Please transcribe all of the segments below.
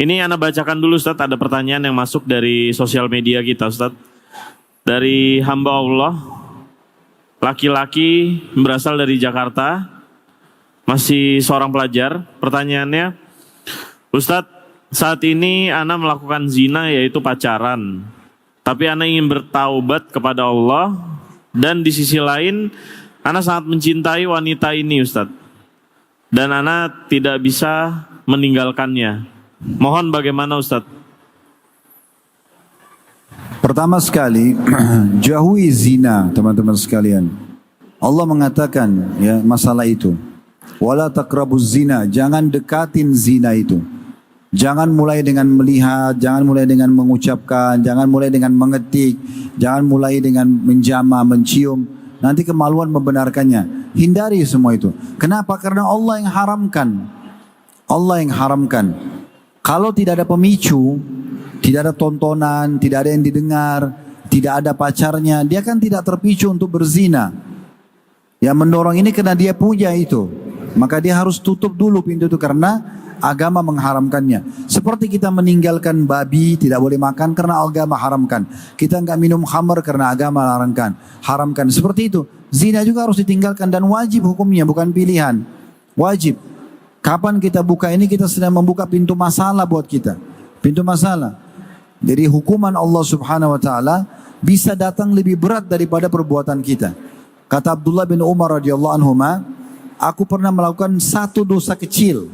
Ini Ana bacakan dulu Ustaz, ada pertanyaan yang masuk dari sosial media kita Ustaz. Dari hamba Allah, laki-laki berasal dari Jakarta, masih seorang pelajar. Pertanyaannya, Ustaz, saat ini Ana melakukan zina yaitu pacaran. Tapi Ana ingin bertaubat kepada Allah dan di sisi lain Ana sangat mencintai wanita ini Ustaz. Dan Ana tidak bisa meninggalkannya. Mohon bagaimana Ustaz? Pertama sekali, jauhi zina, teman-teman sekalian. Allah mengatakan ya masalah itu. Wala taqrabuz zina, jangan dekatin zina itu. Jangan mulai dengan melihat, jangan mulai dengan mengucapkan, jangan mulai dengan mengetik, jangan mulai dengan menjamah, mencium. Nanti kemaluan membenarkannya. Hindari semua itu. Kenapa? Karena Allah yang haramkan. Allah yang haramkan. Kalau tidak ada pemicu, tidak ada tontonan, tidak ada yang didengar, tidak ada pacarnya, dia kan tidak terpicu untuk berzina. Yang mendorong ini karena dia punya itu. Maka dia harus tutup dulu pintu itu karena agama mengharamkannya. Seperti kita meninggalkan babi, tidak boleh makan karena agama haramkan. Kita enggak minum khamar karena agama haramkan. Seperti itu. Zina juga harus ditinggalkan dan wajib hukumnya, bukan pilihan. Wajib. Kapan kita buka ini, kita sedang membuka pintu masalah buat kita. Pintu masalah. Jadi hukuman Allah subhanahu wa ta'ala bisa datang lebih berat daripada perbuatan kita. Kata Abdullah bin Umar radhiyallahu anhuma, aku pernah melakukan satu dosa kecil.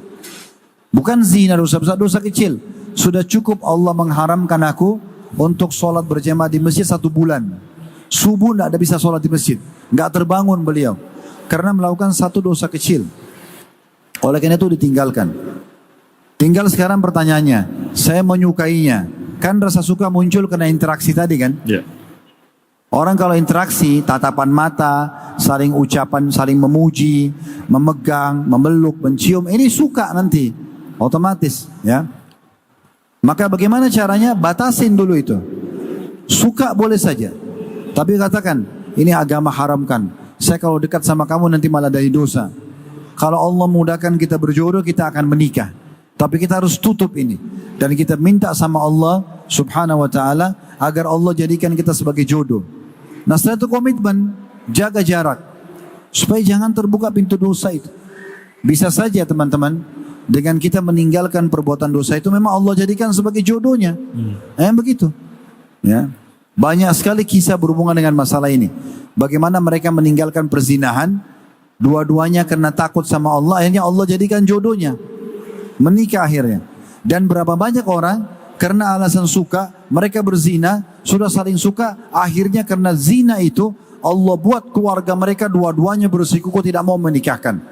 Bukan zina, dosa besar, dosa kecil. Sudah cukup Allah mengharamkan aku untuk sholat berjamaah di masjid 1 bulan. Subuh tidak ada bisa sholat di masjid. Nggak terbangun beliau. Karena melakukan satu dosa kecil. Oleh karena itu ditinggalkan. Tinggal sekarang pertanyaannya, saya menyukainya. Kan rasa suka muncul karena interaksi tadi kan? Ya. Orang kalau interaksi, tatapan mata, saling ucapan, saling memuji, memegang, memeluk, mencium, ini suka nanti. Otomatis ya. Maka bagaimana caranya? Batasin dulu itu. Suka boleh saja. Tapi katakan, ini agama haramkan. Saya kalau dekat sama kamu nanti malah dari dosa. Kalau Allah mudahkan kita berjodoh, kita akan menikah. Tapi kita harus tutup ini. Dan kita minta sama Allah subhanahu wa ta'ala agar Allah jadikan kita sebagai jodoh. Nah setelah itu komitmen, jaga jarak. Supaya jangan terbuka pintu dosa itu. Bisa saja teman-teman, dengan kita meninggalkan perbuatan dosa itu memang Allah jadikan sebagai jodohnya. Begitu. Ya. Banyak sekali kisah berhubungan dengan masalah ini. Bagaimana mereka meninggalkan perzinahan, dua-duanya karena takut sama Allah, akhirnya Allah jadikan jodohnya. Menikah akhirnya. Dan berapa banyak orang karena alasan suka, mereka berzina, sudah saling suka, akhirnya karena zina itu Allah buat keluarga mereka dua-duanya bersikukuh tidak mau menikahkan.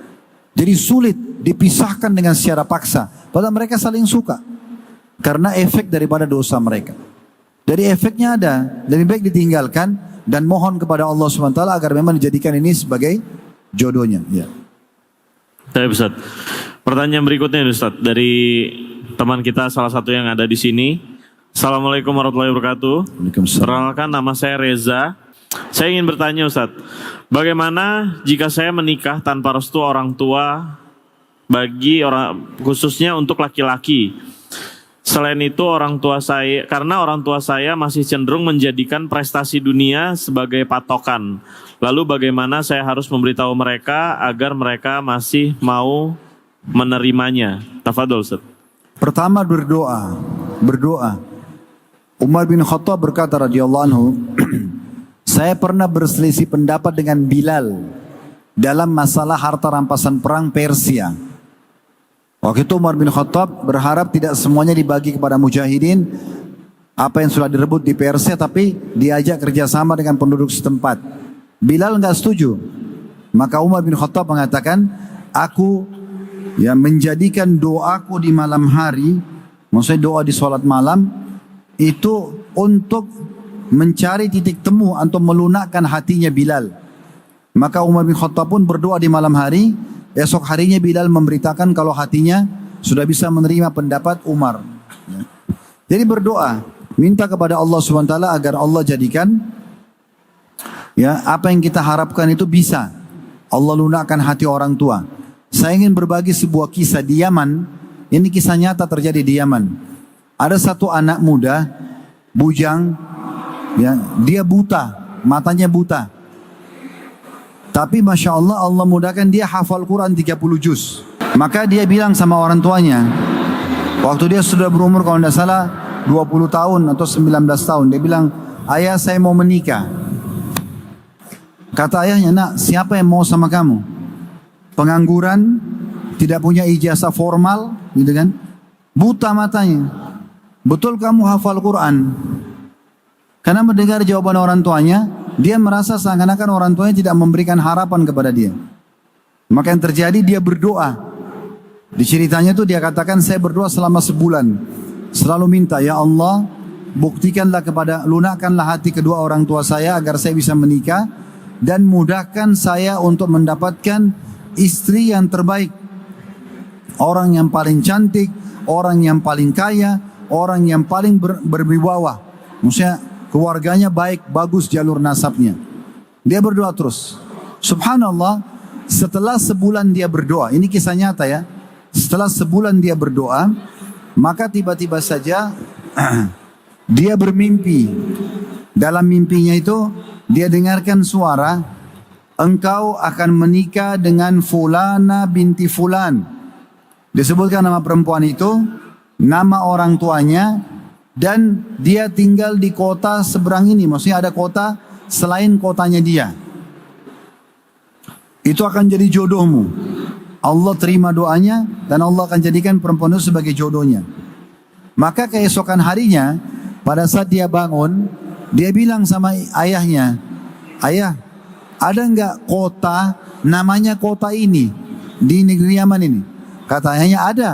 Jadi sulit dipisahkan dengan secara paksa. Padahal mereka saling suka. Karena efek daripada dosa mereka. Jadi efeknya ada, lebih baik ditinggalkan dan mohon kepada Allah SWT agar memang dijadikan ini sebagai jodohnya. Ya. Baik Ustaz. Pertanyaan berikutnya Ustaz dari teman kita salah satu yang ada di sini. Assalamualaikum warahmatullahi wabarakatuh. Perkenalkan nama saya Reza. Saya ingin bertanya Ustaz, bagaimana jika saya menikah tanpa restu orang tua bagi orang khususnya untuk laki-laki? Selain itu karena orang tua saya masih cenderung menjadikan prestasi dunia sebagai patokan. Lalu bagaimana saya harus memberitahu mereka agar mereka masih mau menerimanya? Tafadhol Ustaz. Pertama berdoa. Umar bin Khattab berkata radhiyallahu anhu, saya pernah berselisih pendapat dengan Bilal dalam masalah harta rampasan perang Persia. Waktu itu Umar bin Khattab berharap tidak semuanya dibagi kepada mujahidin, apa yang sudah direbut di Persia, tapi diajak kerjasama dengan penduduk setempat. Bilal enggak setuju. Maka Umar bin Khattab mengatakan, aku menjadikan doaku di malam hari, maksudnya doa di sholat malam, itu untuk mencari titik temu atau melunakkan hatinya Bilal. Maka Umar bin Khattab pun berdoa di malam hari. Esok harinya Bilal memberitakan kalau hatinya sudah bisa menerima pendapat Umar. Jadi berdoa, minta kepada Allah SWT agar Allah jadikan apa yang kita harapkan itu bisa. Allah lunakkan hati orang tua. Saya ingin berbagi sebuah kisah di Yaman. Ini kisah nyata terjadi di Yaman. Ada satu anak muda, bujang, ya, dia buta, matanya buta. Tapi Masya Allah, Allah mudahkan dia hafal Quran 30 juz. Maka dia bilang sama orang tuanya, waktu dia sudah berumur kalau tidak salah 20 tahun atau 19 tahun. Dia bilang, ayah saya mau menikah. Kata ayahnya, nak siapa yang mau sama kamu? Pengangguran, tidak punya ijazah formal, gitu kan? Buta matanya. Betul kamu hafal Quran? Karena mendengar jawaban orang tuanya, dia merasa seakan-akan orang tuanya tidak memberikan harapan kepada dia. Maka yang terjadi dia berdoa. Di ceritanya tuh dia katakan saya berdoa selama sebulan. Selalu minta, ya Allah buktikanlah lunakkanlah hati kedua orang tua saya agar saya bisa menikah. Dan mudahkan saya untuk mendapatkan istri yang terbaik. Orang yang paling cantik, orang yang paling kaya, orang yang paling berwibawa. Maksudnya keluarganya baik, bagus jalur nasabnya. Dia berdoa terus. Subhanallah, setelah sebulan dia berdoa, ini kisah nyata ya. Setelah sebulan dia berdoa, maka tiba-tiba saja dia bermimpi. Dalam mimpinya itu dia dengarkan suara, engkau akan menikah dengan Fulana binti Fulan. Disebutkan nama perempuan itu, nama orang tuanya, dan dia tinggal di kota seberang ini. Maksudnya ada kota selain kotanya dia. Itu akan jadi jodohmu. Allah terima doanya dan Allah akan jadikan perempuan itu sebagai jodohnya. Maka keesokan harinya, pada saat dia bangun, dia bilang sama ayahnya, ayah, ada enggak kota namanya kota ini di negeri Yaman ini? Kata ayahnya ada.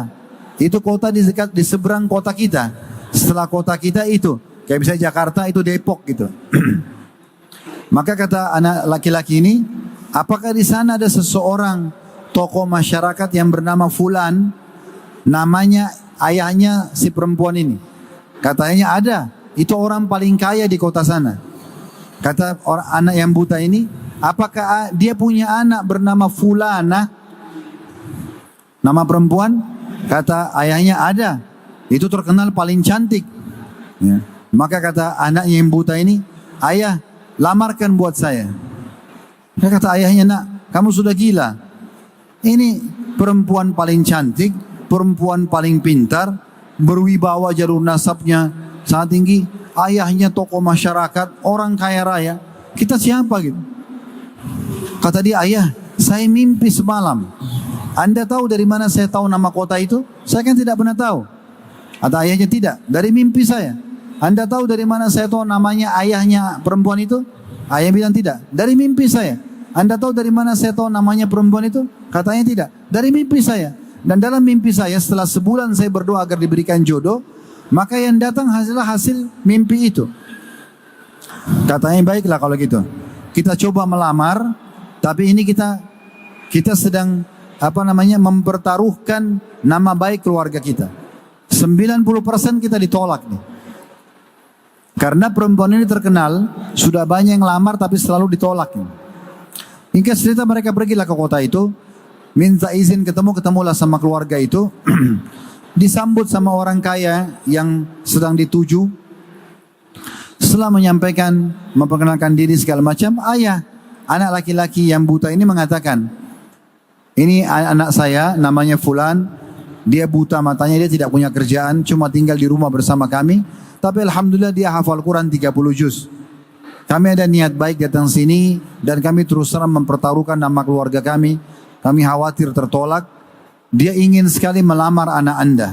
Itu kota di seberang kota kita. Setelah kota kita itu, kayak misalnya Jakarta itu Depok gitu. Maka kata anak laki-laki ini, apakah di sana ada seseorang tokoh masyarakat yang bernama Fulan, namanya ayahnya si perempuan ini? Katanya ada. Itu orang paling kaya di kota sana. Kata anak yang buta ini, apakah dia punya anak bernama Fulana? Nama perempuan? Kata ayahnya ada. Itu terkenal paling cantik. Ya. Maka kata anaknya yang buta ini, ayah lamarkan buat saya. Dia kata ayahnya, nak kamu sudah gila. Ini perempuan paling cantik, perempuan paling pintar, berwibawa jalur nasabnya sangat tinggi, ayahnya tokoh masyarakat, orang kaya raya. Kita siapa gitu? Kata dia, ayah, saya mimpi semalam. Anda tahu dari mana saya tahu nama kota itu? Saya kan tidak pernah tahu. Kata ayahnya, tidak, dari mimpi saya. Anda tahu dari mana saya tahu namanya ayahnya perempuan itu? Ayah bilang tidak, dari mimpi saya. Anda tahu dari mana saya tahu namanya perempuan itu? Katanya tidak, dari mimpi saya. Dan dalam mimpi saya setelah sebulan saya berdoa agar diberikan jodoh, maka yang datang adalah hasil mimpi itu. Katanya baiklah kalau gitu. Kita coba melamar, tapi ini kita sedang mempertaruhkan nama baik keluarga kita. 90% kita ditolak nih. Karena perempuan ini terkenal, sudah banyak yang lamar tapi selalu ditolak nih. Hingga cerita mereka pergilah ke kota itu, minta izin ketemulah sama keluarga itu. Disambut sama orang kaya yang sedang dituju. Setelah memperkenalkan diri segala macam, ayah, anak laki-laki yang buta ini mengatakan, ini anak saya namanya Fulan, dia buta matanya, dia tidak punya kerjaan, cuma tinggal di rumah bersama kami, tapi alhamdulillah dia hafal Quran 30 juz. Kami ada niat baik datang sini dan kami terus terang mempertaruhkan nama keluarga kami. Kami khawatir tertolak. Dia ingin sekali melamar anak Anda.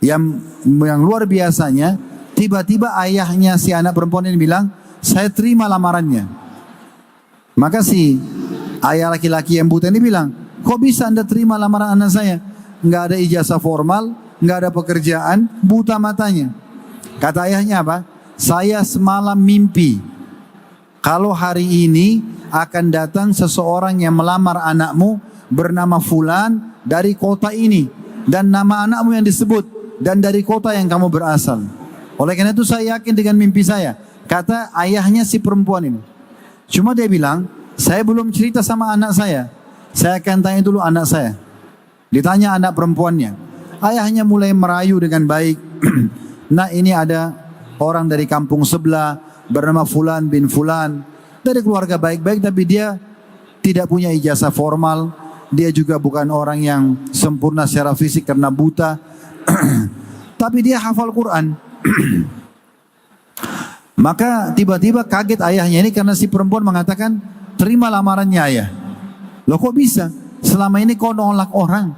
Yang luar biasanya, tiba-tiba ayahnya si anak perempuan ini bilang, saya terima lamarannya. Maka si ayah laki-laki yang buta ini bilang, kok bisa Anda terima lamaran anak saya? Nggak ada ijazah formal, nggak ada pekerjaan, buta matanya. Kata ayahnya apa? Saya semalam mimpi, kalau hari ini akan datang seseorang yang melamar anakmu bernama Fulan dari kota ini, dan nama anakmu yang disebut, dan dari kota yang kamu berasal. Oleh karena itu saya yakin dengan mimpi saya. Kata ayahnya si perempuan ini. Cuma dia bilang, saya belum cerita sama anak saya. Saya akan tanya dulu anak saya. Ditanya anak perempuannya, ayahnya mulai merayu dengan baik. Nah, ini ada orang dari kampung sebelah bernama Fulan bin Fulan, dari keluarga baik-baik, tapi dia tidak punya ijazah formal. Dia juga bukan orang yang sempurna secara fisik karena buta. Tapi dia hafal Quran. Maka tiba-tiba kaget ayahnya ini karena si perempuan mengatakan, terima lamarannya ayah. Loh kok bisa? Selama ini kau nolak orang.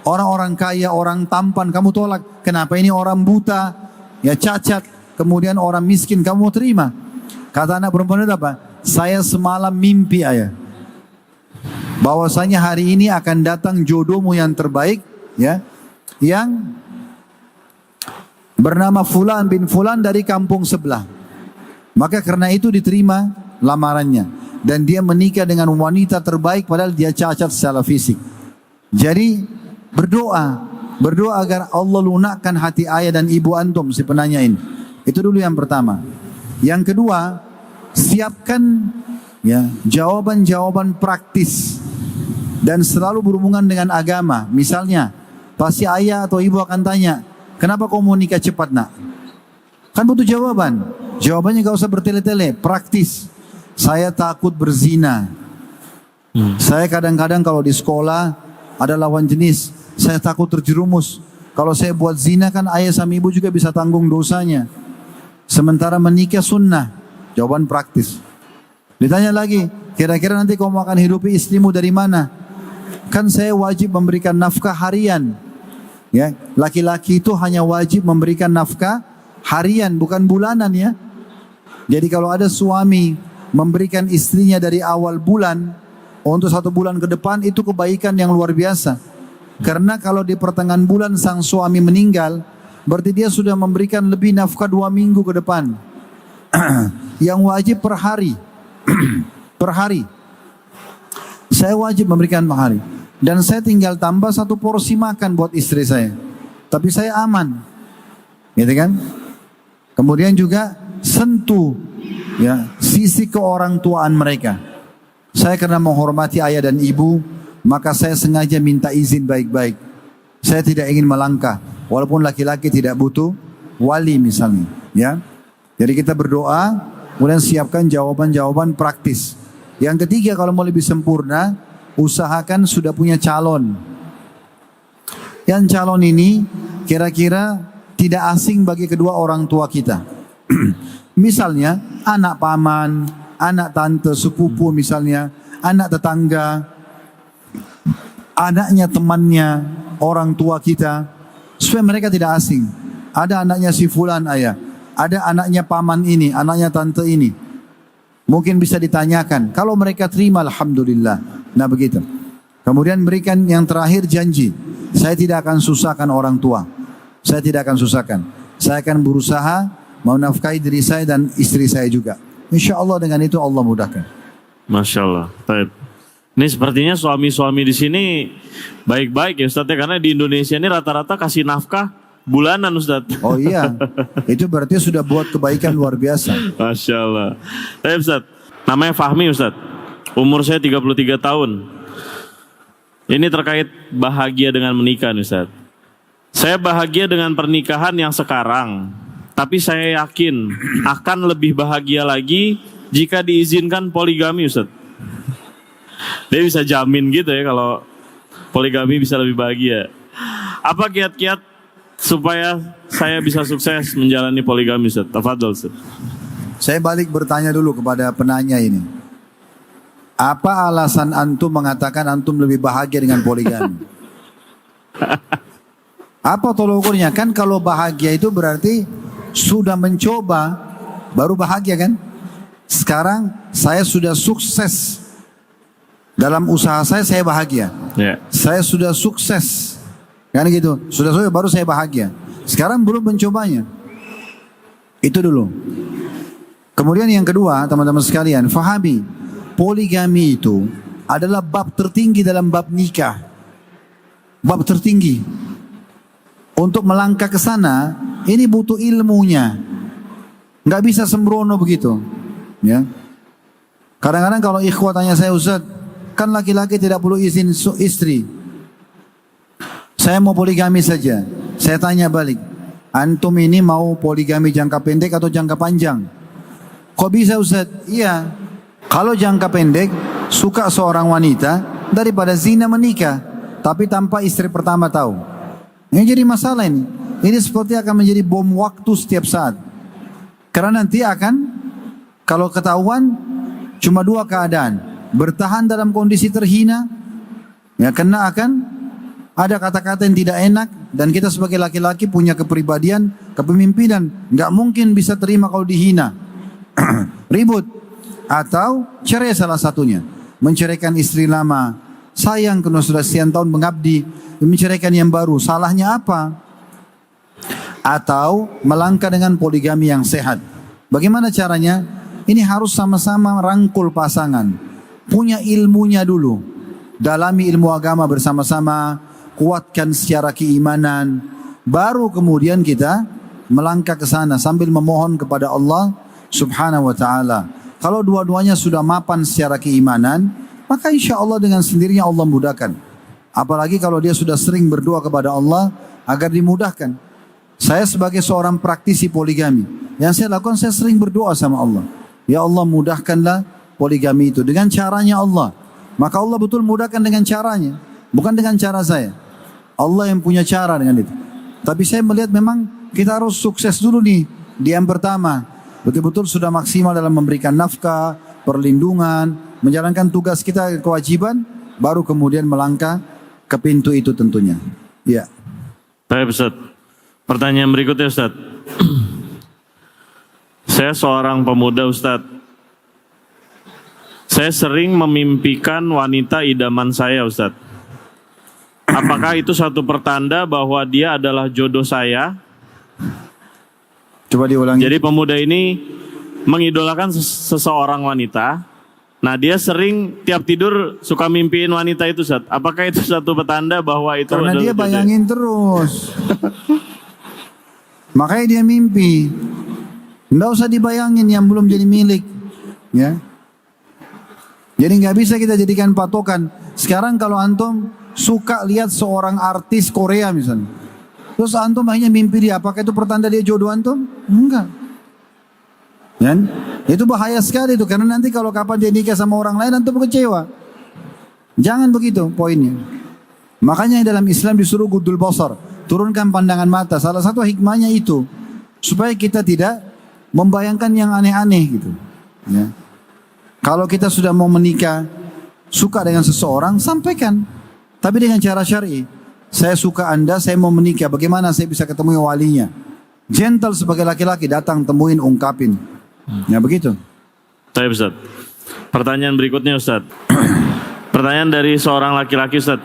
Orang-orang kaya, orang tampan kamu tolak. Kenapa ini orang buta, ya cacat, kemudian orang miskin kamu mau terima? Kata anak perempuan itu apa? Saya semalam mimpi ayah, bahwasanya hari ini akan datang jodohmu yang terbaik, ya, yang bernama Fulan bin Fulan dari kampung sebelah. Maka karena itu diterima lamarannya. Dan dia menikah dengan wanita terbaik padahal dia cacat secara fisik. Jadi berdoa agar Allah lunakkan hati ayah dan ibu antum si penanya ini. Itu dulu yang pertama. Yang kedua, siapkan ya jawaban-jawaban praktis dan selalu berhubungan dengan agama. Misalnya, pasti ayah atau ibu akan tanya, kenapa kau mau nikah cepat nak? Kan butuh jawaban. Jawabannya gak usah bertele-tele, praktis. Saya takut berzina. Saya kadang-kadang kalau di sekolah ada lawan jenis, saya takut terjerumus. Kalau saya buat zina kan ayah sama ibu juga bisa tanggung dosanya. Sementara menikah sunnah. Jawaban praktis. Ditanya lagi, kira-kira nanti kau akan hidupi istrimu dari mana? Kan saya wajib memberikan nafkah harian. Ya, laki-laki itu hanya wajib memberikan nafkah harian, bukan bulanan ya. Jadi kalau ada suami memberikan istrinya dari awal bulan untuk 1 bulan ke depan, itu kebaikan yang luar biasa. Karena kalau di pertengahan bulan sang suami meninggal, berarti dia sudah memberikan lebih nafkah 2 minggu ke depan. Yang wajib per hari. Per hari. Saya wajib memberikan per hari. Dan saya tinggal tambah 1 porsi makan buat istri saya. Tapi saya aman. Gitu kan? Kemudian juga sentuh ya sisi keorangtuaan mereka. Saya karena menghormati ayah dan ibu, maka saya sengaja minta izin baik-baik. Saya tidak ingin melangkah, walaupun laki-laki tidak butuh wali misalnya, ya. Jadi kita berdoa, kemudian siapkan jawaban-jawaban praktis. Yang ketiga, kalau mau lebih sempurna, usahakan sudah punya calon. Yang calon ini kira-kira tidak asing bagi kedua orang tua kita. Misalnya anak paman, anak tante, sepupu misalnya, anak tetangga, anaknya temannya, orang tua kita, supaya mereka tidak asing. Ada anaknya si fulan ayah, ada anaknya paman ini, anaknya tante ini. Mungkin bisa ditanyakan, kalau mereka terima alhamdulillah. Nah begitu. Kemudian berikan yang terakhir janji, saya tidak akan susahkan orang tua. Saya tidak akan susahkan. Saya akan berusaha menafkahi diri saya dan istri saya juga. Insya Allah dengan itu Allah mudahkan. Masya Allah. Baik. Ini sepertinya suami-suami di sini baik-baik ya Ustadz ya, karena di Indonesia ini rata-rata kasih nafkah bulanan Ustadz. Oh iya, itu berarti sudah buat kebaikan luar biasa. Masya Allah. Baik Ustadz, namanya Fahmi Ustadz. Umur saya 33 tahun. Ini terkait bahagia dengan menikah Ustadz. Saya bahagia dengan pernikahan yang sekarang, tapi saya yakin akan lebih bahagia lagi jika diizinkan poligami Ustaz. Dia bisa jamin gitu ya kalau poligami bisa lebih bahagia. Apa kiat-kiat supaya saya bisa sukses menjalani poligami Ustaz? Tafadhol Ustaz. Saya balik bertanya dulu kepada penanya ini. Apa alasan antum mengatakan antum lebih bahagia dengan poligami? Apa tolok ukurnya? Kan kalau bahagia itu berarti sudah mencoba baru bahagia kan? Sekarang saya sudah sukses dalam usaha saya bahagia. Yeah. Saya sudah sukses, kan gitu. Sudah sukses baru saya bahagia. Sekarang belum mencobanya. Itu dulu. Kemudian yang kedua, teman-teman sekalian, fahami poligami itu adalah bab tertinggi dalam bab nikah. Bab tertinggi. Untuk melangkah ke sana, ini butuh ilmunya. Nggak bisa sembrono begitu. Ya. Kadang-kadang kalau ikhwah tanya saya, Ustaz, kan laki-laki tidak perlu izin istri. Saya mau poligami saja. Saya tanya balik, antum ini mau poligami jangka pendek atau jangka panjang? Kok bisa Ustaz? Iya. Kalau jangka pendek, suka seorang wanita daripada zina menikah, tapi tanpa istri pertama tahu. Ini jadi masalah ini. Ini seperti akan menjadi bom waktu setiap saat. Karena nanti akan, kalau ketahuan, cuma dua keadaan. Bertahan dalam kondisi terhina, ya, karena akan ada kata-kata yang tidak enak, dan kita sebagai laki-laki punya kepribadian, kepemimpinan, nggak mungkin bisa terima kalau dihina. Ribut. Atau cerai salah satunya. Menceraikan istri lama. Sayang karena sudah sekian tahun mengabdi. Menceraikan yang baru. Salahnya apa? Atau melangkah dengan poligami yang sehat. Bagaimana caranya? Ini harus sama-sama rangkul pasangan. Punya ilmunya dulu. Dalami ilmu agama bersama-sama. Kuatkan secara keimanan. Baru kemudian kita melangkah ke sana sambil memohon kepada Allah Subhanahu wa ta'ala. Kalau dua-duanya sudah mapan secara keimanan, maka insya Allah dengan sendirinya Allah mudahkan. Apalagi kalau dia sudah sering berdoa kepada Allah agar dimudahkan. Saya sebagai seorang praktisi poligami, yang saya lakukan, saya sering berdoa sama Allah. Ya Allah, mudahkanlah poligami itu dengan caranya Allah. Maka Allah betul mudahkan dengan caranya, bukan dengan cara saya. Allah yang punya cara dengan itu. Tapi saya melihat memang kita harus sukses dulu nih di yang pertama. Betul-betul sudah maksimal dalam memberikan nafkah, perlindungan, menjalankan tugas kita, kewajiban, baru kemudian melangkah ke pintu itu tentunya. Ya. Baik Ustaz. Pertanyaan berikutnya Ustaz. Saya seorang pemuda Ustaz. Saya sering memimpikan wanita idaman saya Ustaz. Apakah itu satu pertanda bahwa dia adalah jodoh saya? Coba diulangi. Jadi pemuda ini mengidolakan seseorang wanita. Nah dia sering tiap tidur suka mimpiin wanita itu Ustaz. Apakah itu satu petanda bahwa itu Karena adalah dia jodoh? bayangin terus. Makanya dia mimpi. Nggak usah dibayangin yang belum jadi milik. Ya. Jadi nggak bisa kita jadikan patokan. Sekarang kalau antum suka lihat seorang artis Korea misalnya, terus antum hanya mimpi dia, apakah itu pertanda dia jodoh antum? Enggak. Ya? Itu bahaya sekali itu, karena nanti kalau kapan dia nikah sama orang lain antum kecewa. Jangan begitu poinnya. Makanya dalam Islam disuruh gudul basar, turunkan pandangan mata. Salah satu hikmahnya itu supaya kita tidak membayangkan yang aneh-aneh gitu. Ya. Kalau kita sudah mau menikah, suka dengan seseorang, sampaikan. Tapi dengan cara syar'i. Saya suka Anda, saya mau menikah. Bagaimana saya bisa ketemu walinya? Gentle sebagai laki-laki, datang temuin, ungkapin. Ya begitu. Baik Ustaz. Pertanyaan berikutnya Ustaz. Pertanyaan dari seorang laki-laki Ustaz.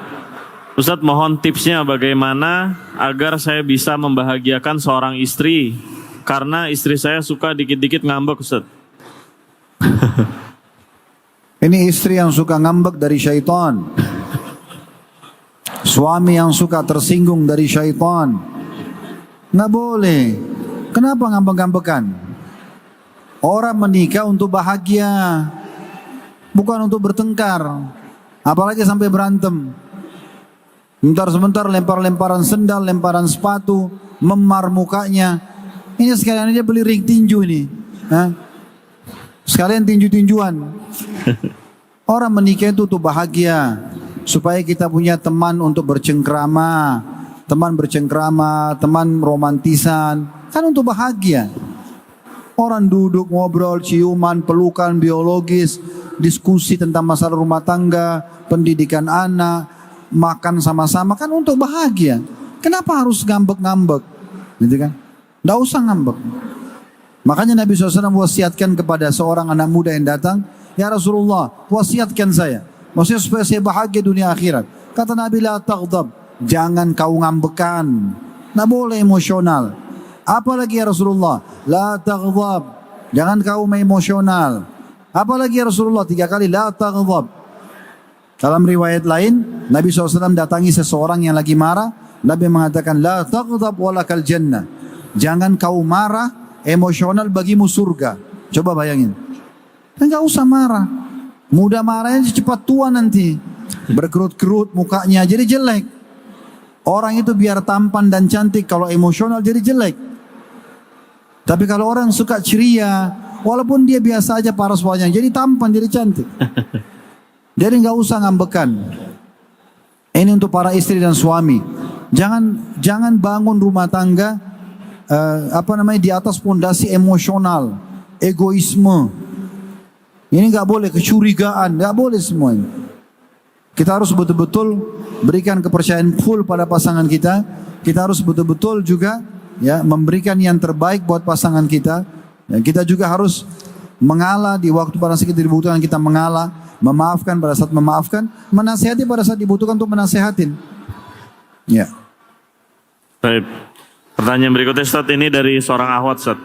Ustaz mohon tipsnya bagaimana agar saya bisa membahagiakan seorang istri. Karena istri saya suka dikit-dikit ngambek Ustaz. Ini istri yang suka ngambek dari syaitan. Suami yang suka tersinggung dari syaitan. Nggak boleh. Kenapa ngambek-ngambekan? Orang menikah untuk bahagia, bukan untuk bertengkar. Apalagi sampai berantem. Sebentar lempar-lemparan sendal, lemparan sepatu, memar mukanya. Ini sekalian aja beli ring tinju ini. Hah? Sekalian tinju-tinjuan. Orang menikah itu untuk bahagia. Supaya kita punya teman untuk bercengkrama. Teman romantisan. Kan untuk bahagia. Orang duduk, ngobrol, ciuman, pelukan, biologis. Diskusi tentang masalah rumah tangga. Pendidikan anak. Makan sama-sama. Kan untuk bahagia. Kenapa harus ngambek-ngambek? Gitu kan? Nggak usah ngambek. Makanya Nabi SAW wasiatkan kepada seorang anak muda yang datang. Ya Rasulullah, wasiatkan saya. Maksudnya supaya saya bahagia dunia akhirat. Kata Nabi, la taghdab. Jangan kau ngambekan. Nggak boleh emosional. Apalagi ya Rasulullah, la taghdab. Jangan kau emosional. Apalagi ya Rasulullah, 3 kali la taghdab. Dalam riwayat lain, Nabi SAW datangi seseorang yang lagi marah. Nabi mengatakan, la taghdab walakal jannah. Jangan kau marah, emosional bagimu surga. Coba bayangin. Enggak usah marah. Mudah marahnya cepat tua nanti. Berkerut-kerut mukanya jadi jelek. Orang itu biar tampan dan cantik, kalau emosional jadi jelek. Tapi kalau orang suka ceria, walaupun dia biasa aja paras wajahnya, jadi tampan, jadi cantik. Jadi nggak usah ngambekan. Ini untuk para istri dan suami. Jangan bangun rumah tangga di atas pondasi emosional, egoisme. Ini nggak boleh, kecurigaan, nggak boleh semuanya. Kita harus betul-betul berikan kepercayaan full pada pasangan kita. Kita harus betul-betul juga memberikan yang terbaik buat pasangan kita. Ya, kita juga harus mengalah di waktu pada saat kita dibutuhkan, kita mengalah, memaafkan pada saat memaafkan, menasihati pada saat dibutuhkan untuk menasehatin. Ya. Baik. Pertanyaan berikutnya Ustaz, ini dari seorang akhwat Ustaz.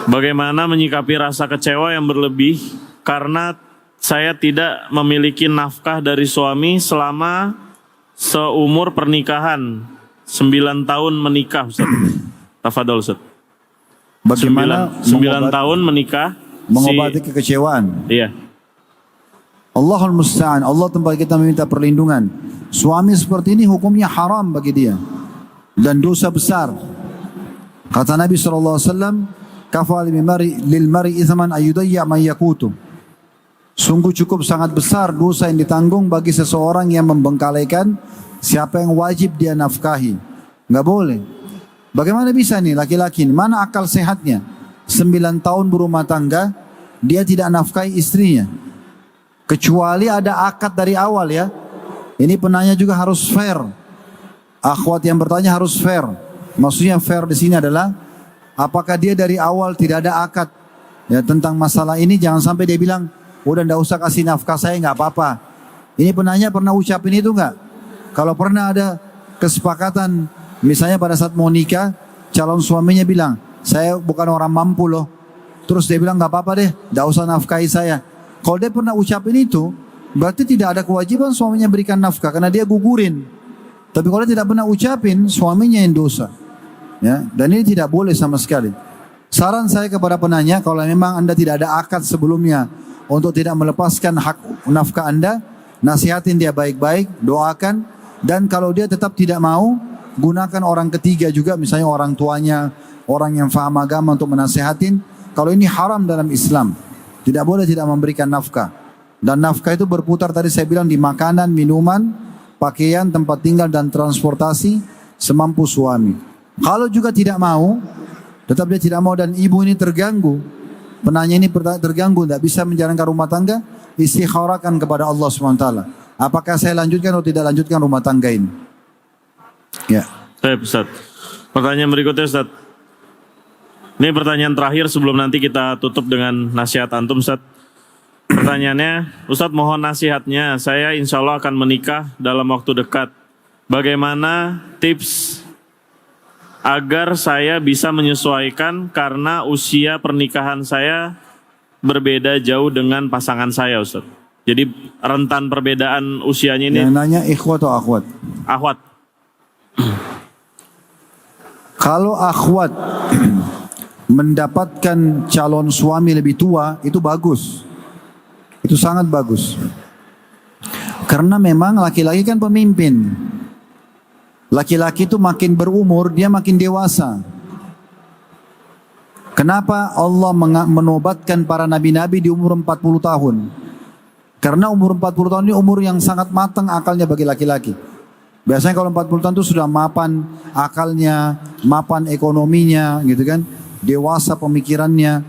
Bagaimana menyikapi rasa kecewa yang berlebih karena saya tidak memiliki nafkah dari suami selama seumur pernikahan 9 tahun menikah Ustaz. Tafadhol Ustaz. Bagaimana 9 tahun menikah mengobati kekecewaan? Iya. Allahul musta'an. Allah tempat kita meminta perlindungan. Suami seperti ini hukumnya haram bagi dia dan dosa besar. Kata Nabi SAW, kafa lil mar'i ithman ayyudayya man yakutu. Sungguh cukup sangat besar dosa yang ditanggung bagi seseorang yang membengkalikan siapa yang wajib dia nafkahi. Enggak boleh. Bagaimana bisa nih laki-laki, mana akal sehatnya? 9 tahun berumah tangga, dia tidak nafkahi istrinya. Kecuali ada akad dari awal ya. Ini penanya juga harus fair. Akhwat yang bertanya harus fair. Maksudnya fair di sini adalah apakah dia dari awal tidak ada akad ya tentang masalah ini, jangan sampai dia bilang udah ndak usah kasih nafkah saya nggak apa-apa. Ini penanya pernah ucapin itu nggak? Kalau pernah ada kesepakatan, misalnya pada saat mau nikah, calon suaminya bilang, saya bukan orang mampu loh. Terus dia bilang nggak apa-apa deh, ndak usah nafkahi saya. Kalau dia pernah ucapin itu, berarti tidak ada kewajiban suaminya berikan nafkah karena dia gugurin. Tapi kalau dia tidak pernah ucapin, suaminya yang dosa. Ya, dan ini tidak boleh sama sekali. Saran saya kepada penanya, kalau memang Anda tidak ada akad sebelumnya untuk tidak melepaskan hak nafkah Anda, nasihatin dia baik-baik, doakan, dan kalau dia tetap tidak mau, gunakan orang ketiga juga, misalnya orang tuanya, orang yang faham agama untuk menasihatin. Kalau ini haram dalam Islam, tidak boleh tidak memberikan nafkah. Dan nafkah itu berputar tadi saya bilang di makanan, minuman, pakaian, tempat tinggal dan transportasi semampu suami. Kalau juga tidak mau, tetap dia tidak mau dan ibu ini terganggu, penanya ini terganggu, tidak bisa menjalankan rumah tangga, istikharahkan kepada Allah SWT. Apakah saya lanjutkan atau tidak lanjutkan rumah tangga ini? Ya. Baik Ustaz. Pertanyaan berikutnya Ustaz. Ini pertanyaan terakhir sebelum nanti kita tutup dengan nasihat antum Ustaz. Pertanyaannya, Ustaz mohon nasihatnya, saya insya Allah akan menikah dalam waktu dekat. Bagaimana tips agar saya bisa menyesuaikan karena usia pernikahan saya berbeda jauh dengan pasangan saya Ustaz. Jadi rentan perbedaan usianya ini. Yang nanya ikhwat atau akhwat? Akhwat. Kalau akhwat mendapatkan calon suami lebih tua, itu bagus. Itu sangat bagus. Karena memang laki-laki kan pemimpin. Laki-laki itu makin berumur, dia makin dewasa. Kenapa Allah menobatkan para nabi-nabi di umur 40 tahun? Karena umur 40 tahun ini umur yang sangat matang akalnya bagi laki-laki. Biasanya kalau 40 tahun itu sudah mapan akalnya, mapan ekonominya gitu kan. Dewasa pemikirannya.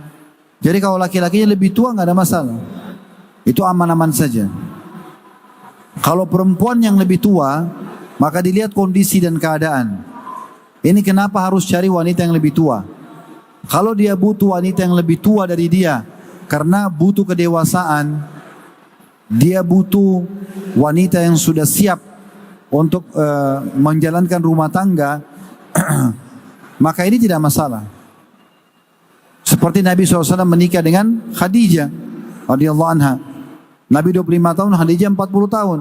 Jadi kalau laki-lakinya lebih tua nggak ada masalah. Itu aman-aman saja. Kalau perempuan yang lebih tua, maka dilihat kondisi dan keadaan. Ini kenapa harus cari wanita yang lebih tua. Kalau dia butuh wanita yang lebih tua dari dia, karena butuh kedewasaan, dia butuh wanita yang sudah siap untuk menjalankan rumah tangga, maka ini tidak masalah. Seperti Nabi SAW menikah dengan Khadijah radhiyallahu anha. Nabi 25 tahun, Khadijah 40 tahun.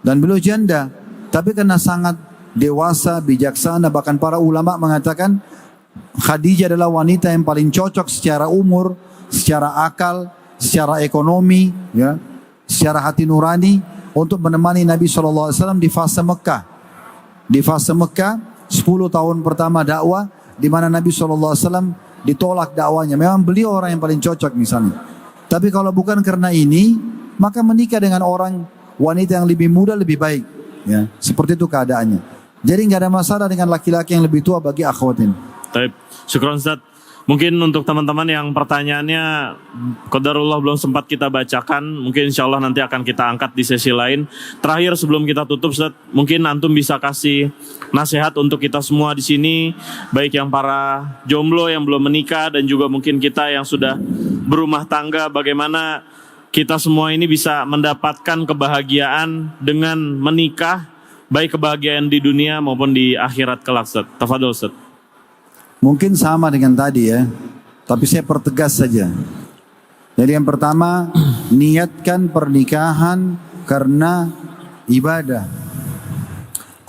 Dan beliau janda. Tapi karena sangat dewasa, bijaksana, bahkan para ulama mengatakan Khadijah adalah wanita yang paling cocok secara umur, secara akal, secara ekonomi, ya, secara hati nurani untuk menemani Nabi SAW di fase Mekah. Di fase Mekah, 10 tahun pertama dakwah, di mana Nabi SAW ditolak dakwanya. Memang beliau orang yang paling cocok misalnya. Tapi kalau bukan karena ini, maka menikah dengan orang wanita yang lebih muda lebih baik. Ya, seperti itu keadaannya. Jadi nggak ada masalah dengan laki-laki yang lebih tua bagi akhwatin. Taib. Syukron Ustaz. Mungkin untuk teman-teman yang pertanyaannya qadarullah belum sempat kita bacakan, mungkin insya Allah nanti akan kita angkat di sesi lain. Terakhir sebelum kita tutup Ustaz, mungkin antum bisa kasih nasihat untuk kita semua di sini, baik yang para jomblo yang belum menikah dan juga mungkin kita yang sudah berumah tangga, bagaimana kita semua ini bisa mendapatkan kebahagiaan dengan menikah, baik kebahagiaan di dunia maupun di akhirat kelak Ustaz. Tafadhol Ustaz. Mungkin sama dengan tadi ya, tapi saya pertegas saja. Jadi yang pertama, niatkan pernikahan karena ibadah.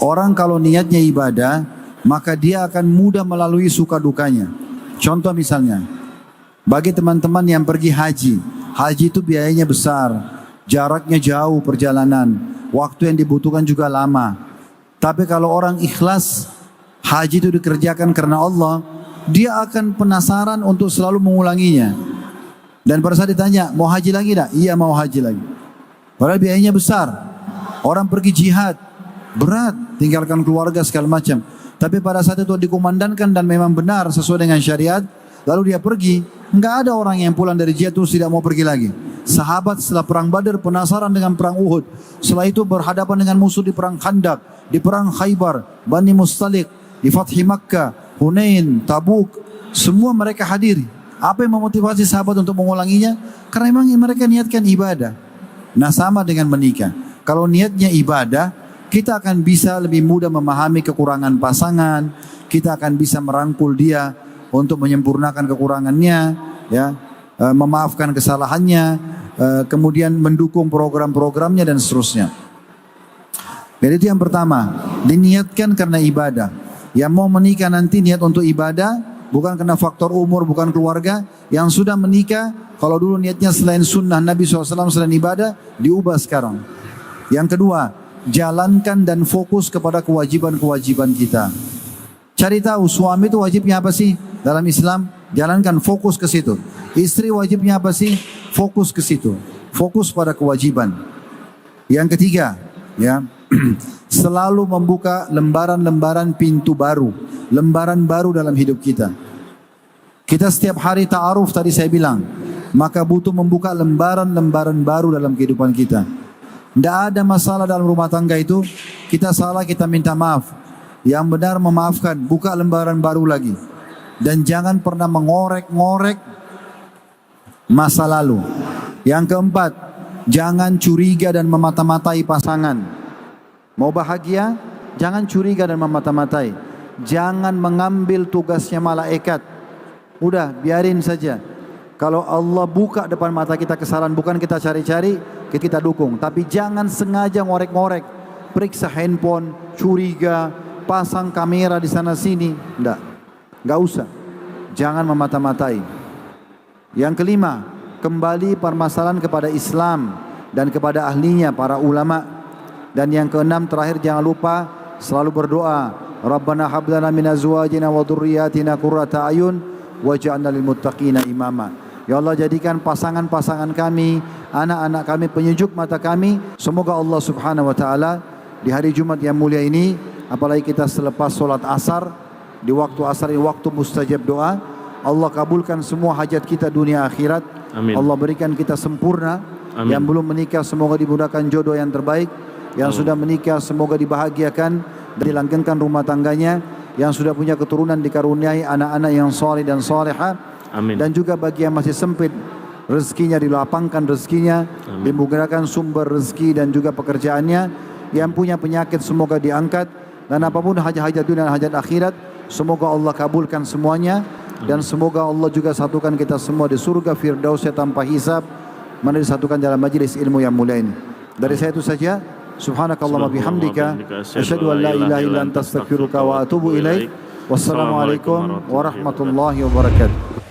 Orang kalau niatnya ibadah, maka dia akan mudah melalui suka dukanya. Contoh misalnya, bagi teman-teman yang pergi haji, haji itu biayanya besar, jaraknya jauh perjalanan, waktu yang dibutuhkan juga lama. Tapi kalau orang ikhlas, haji itu dikerjakan karena Allah, dia akan penasaran untuk selalu mengulanginya. Dan pada saat ditanya, mau haji lagi tak? Iya mau haji lagi. Padahal biayanya besar. Orang pergi jihad, berat, tinggalkan keluarga segala macam. Tapi pada saat itu dikumandangkan dan memang benar sesuai dengan syariat, lalu dia pergi. Enggak ada orang yang pulang dari jihad terus tidak mau pergi lagi. Sahabat setelah perang Badar penasaran dengan perang Uhud. Setelah itu berhadapan dengan musuh di perang Khandaq, di perang Khaybar, Bani Mustalik, di Fathi Makkah, Hunain, Tabuk, semua mereka hadiri. Apa yang memotivasi sahabat untuk mengulanginya? Karena memang mereka niatkan ibadah. Nah sama dengan menikah. Kalau niatnya ibadah, kita akan bisa lebih mudah memahami kekurangan pasangan. Kita akan bisa merangkul dia untuk menyempurnakan kekurangannya, ya, memaafkan kesalahannya, kemudian mendukung program-programnya dan seterusnya. Jadi itu yang pertama, diniatkan karena ibadah. Yang mau menikah nanti niat untuk ibadah, bukan karena faktor umur, bukan keluarga. Yang sudah menikah, kalau dulu niatnya selain sunnah Nabi SAW, selain ibadah, diubah sekarang. Yang kedua, jalankan dan fokus kepada kewajiban-kewajiban kita. Cari tahu suami itu wajibnya apa sih dalam Islam, jalankan, fokus ke situ. Istri wajibnya apa sih, fokus ke situ. Fokus pada kewajiban. Yang ketiga, ya, selalu membuka lembaran-lembaran pintu baru, lembaran baru dalam hidup kita. Kita setiap hari ta'aruf tadi saya bilang, maka butuh membuka lembaran-lembaran baru dalam kehidupan kita. Tidak ada masalah dalam rumah tangga itu, kita salah kita minta maaf. Yang benar memaafkan, buka lembaran baru lagi. Dan jangan pernah mengorek-ngorek masa lalu. Yang keempat, jangan curiga dan memata-matai pasangan. Mau bahagia, jangan curiga dan memata-matai. Jangan mengambil tugasnya malaikat. Udah, biarin saja. Kalau Allah buka depan mata kita kesalahan, bukan kita cari-cari, kita dukung. Tapi jangan sengaja ngorek-ngorek. Periksa handphone, curiga, pasang kamera di sana sini. Enggak usah. Jangan memata-matai. Yang kelima, kembali permasalahan kepada Islam dan kepada ahlinya, para ulama. Dan yang keenam terakhir, jangan lupa selalu berdoa, Rabbana hab lana min azwajina wa dhurriyyatina qurrata ayun waj'alna lil muttaqina imama. Ya Allah, jadikan pasangan-pasangan kami, anak-anak kami penyejuk mata kami. Semoga Allah Subhanahu wa taala di hari Jumat yang mulia ini, apalagi kita selepas solat asar, di waktu asar ini waktu mustajab doa, Allah kabulkan semua hajat kita dunia akhirat. Amin. Allah berikan kita sempurna. Amin. Yang belum menikah semoga dimudahkan jodoh yang terbaik. Yang sudah menikah semoga dibahagiakan dan dilanggengkan rumah tangganya. Yang sudah punya keturunan dikaruniai anak-anak yang soleh dan soleha. Amin. Dan juga bagi yang masih sempit rezekinya dilapangkan rezekinya, dimudahkan sumber rezeki dan juga pekerjaannya. Yang punya penyakit semoga diangkat, dan apapun hajat-hajat dunia dan hajat akhirat semoga Allah kabulkan semuanya. Dan semoga Allah juga satukan kita semua di surga Firdausnya tanpa hisab, mana disatukan dalam majlis ilmu yang mulia ini. Dari saya itu saja. Subhanakallahumma bihamdika asyhadu an la ilaha illa anta astaghfiruka wa atubu ilaik. Wassalamualaikum warahmatullahi wabarakatuh.